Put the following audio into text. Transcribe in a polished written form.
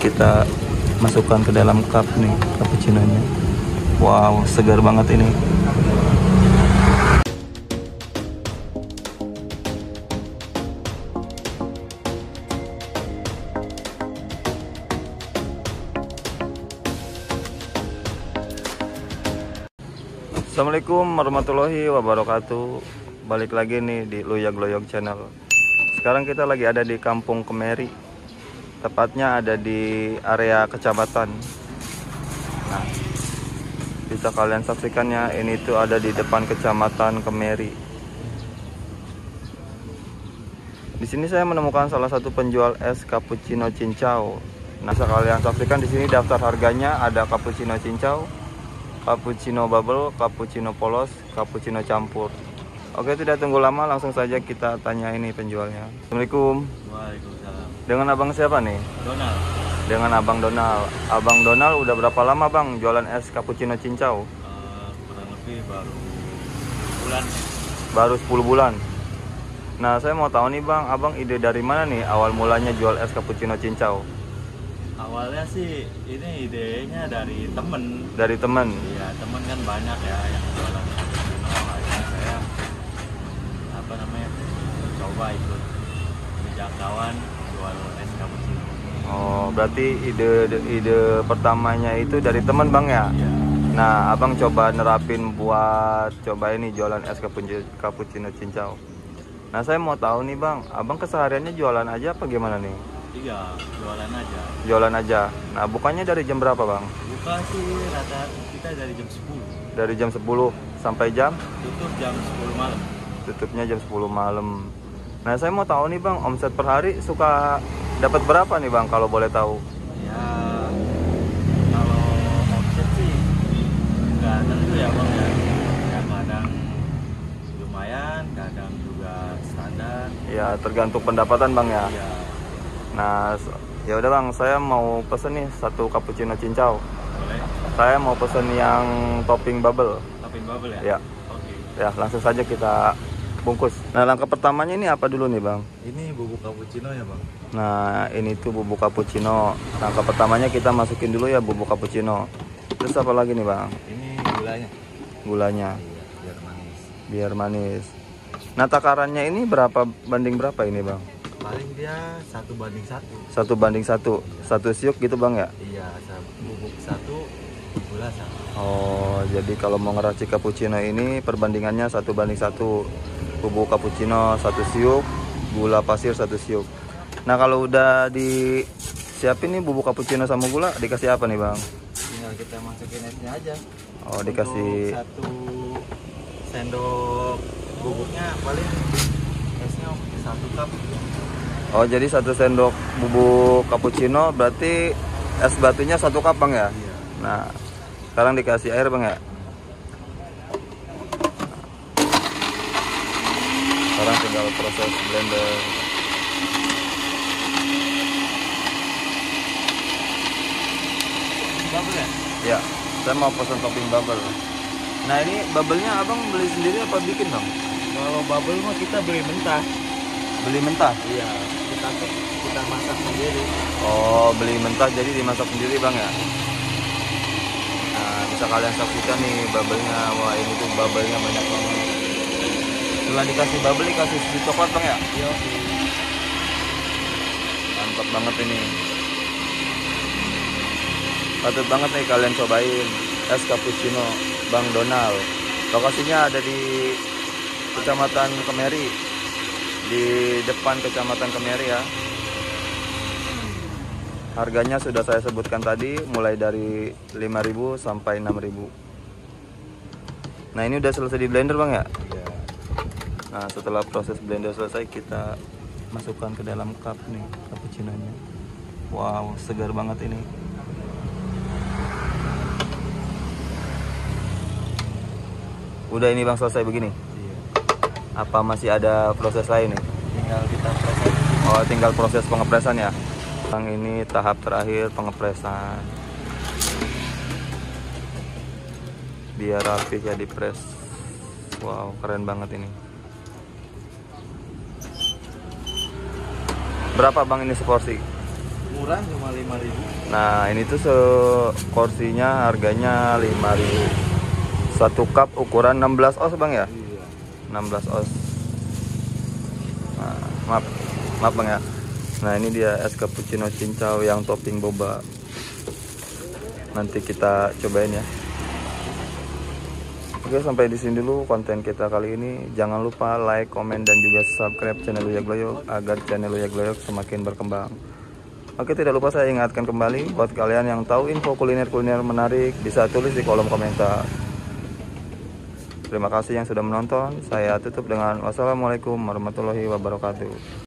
kita masukkan ke dalam cup nih cappuccino-nya. Wow, segar banget ini. Assalamualaikum warahmatullahi wabarakatuh. Balik lagi nih di Luya Gloyog Channel. Sekarang kita lagi ada di Kampung Kemeri. Tepatnya ada di area kecamatan. Nah, bisa kalian saksikannya, ini tuh ada di depan kecamatan Kemeri. Di sini saya menemukan salah satu penjual es cappuccino cincau. Nah, bisa kalian saksikan di sini daftar harganya, ada cappuccino cincau, cappuccino bubble, cappuccino polos, cappuccino campur. Oke, tidak tunggu lama, langsung saja kita tanya ini penjualnya. Assalamualaikum. Waalaikumsalam. Dengan abang siapa nih? Donald. Dengan abang Donald. Abang Donald udah berapa lama bang jualan es cappuccino cincau? Kurang lebih baru bulan. Baru 10 bulan. Nah, saya mau tahu nih bang, abang ide dari mana nih awal mulanya jual es cappuccino cincau? Awalnya sih ini idenya dari temen. Dari temen? Iya, temen kan banyak ya yang jualan cappuccino. Akhirnya saya coba ikut ajak kawan jual es cappuccino. Oh, berarti ide pertamanya itu dari temen bang ya? Iya. Nah, abang coba nerapin buat coba ini jualan es cappuccino cincau. Nah, saya mau tahu nih bang, abang kesehariannya jualan aja apa gimana nih? Iya, jualan aja. Jualan aja. Nah, bukannya dari jam berapa bang? Buka sih rata kita dari jam 10. Dari jam 10 sampai jam? Tutup jam 10 malam. Tutupnya jam 10 malam. Nah, saya mau tahu nih bang, omset per hari suka dapat berapa nih bang kalau boleh tahu? Ya, kalau omset sih nggak tentu ya bang ya. Ya kadang lumayan, kadang juga standar. Ya, tergantung pendapatan bang ya. Iya. Nah, ya udah bang, saya mau pesen nih satu cappuccino cincau. Boleh. Saya mau pesen yang topping bubble. Topping bubble ya? Ya. Oke. Ya, langsung saja kita bungkus. Nah, langkah pertamanya ini apa dulu nih bang? Ini bubuk cappuccino ya bang? Nah, ini tuh bubuk cappuccino. Langkah pertamanya kita masukin dulu ya bubuk cappuccino. Terus apa lagi nih bang? Ini gulanya. Gulanya. Iya, biar manis. Biar manis. Nah, takarannya ini berapa banding berapa ini bang? Paling dia 1:1. 1:1. Satu siuk gitu bang ya? Iya, bubuk 1, gula 1. Oh, jadi kalau mau ngeracik cappuccino ini perbandingannya 1:1. Bubuk cappuccino 1 siuk, gula pasir 1 siuk. Nah, kalau udah disiapin nih bubuk cappuccino sama gula, dikasih apa nih bang? Tinggal kita masukin esnya aja. Oh, dikasih 1 sendok bubuknya, paling esnya 1 cup. Oh, jadi 1 sendok bubuk cappuccino berarti es batunya 1 cup bang ya? Iya. Nah, sekarang dikasih air bang ya? Sekarang tinggal proses blender. Bubble ya? Ya, saya mau pesan topping bubble. Nah, ini bubble-nya abang beli sendiri apa bikin bang? Kalau bubble mah kita beli mentah. Beli mentah? Iya, kita masak sendiri. Oh, beli mentah jadi dimasak sendiri bang ya? Nah, bisa kalian saksikan nih bubble-nya. Wah, ini tuh bubble-nya banyak banget. Setelah dikasih bubble, dikasih susu coklat bang ya? Iya. Mantap banget ini. Patut banget nih kalian cobain es cappuccino Bang Donald. Lokasinya ada di Kecamatan Kemeri, di depan Kecamatan Kemeri ya. Harganya sudah saya sebutkan tadi, mulai dari 5.000 sampai 6.000. Nah, ini udah selesai di blender bang ya? Iya. Nah, setelah proses blender selesai, kita masukkan ke dalam cup nih cappuccino-nya. Wow, segar banget ini. Udah ini bang selesai begini? Iya. Apa masih ada proses lain nih? Tinggal kita proses. Oh, tinggal proses pengepresan ya? Bang, ini tahap terakhir pengepresan. Biar rapi ya dipres. Wow, keren banget ini. Berapa bang ini seporsi? Murah cuma 5.000. Nah, ini tuh seporsinya harganya 5.000. Satu cup ukuran 16 oz, Bang ya? Iya. 16 oz. Nah, maaf Bang ya. Nah, ini dia es cappuccino cincau yang topping boba. Nanti kita cobain ya. Oke, sampai di sini dulu konten kita kali ini. Jangan lupa like, komen, dan juga subscribe channel Luya Gloyok agar channel Luya Gloyok semakin berkembang. Oke, tidak lupa saya ingatkan kembali buat kalian yang tahu info kuliner-kuliner menarik bisa tulis di kolom komentar. Terima kasih yang sudah menonton. Saya tutup dengan wassalamualaikum warahmatullahi wabarakatuh.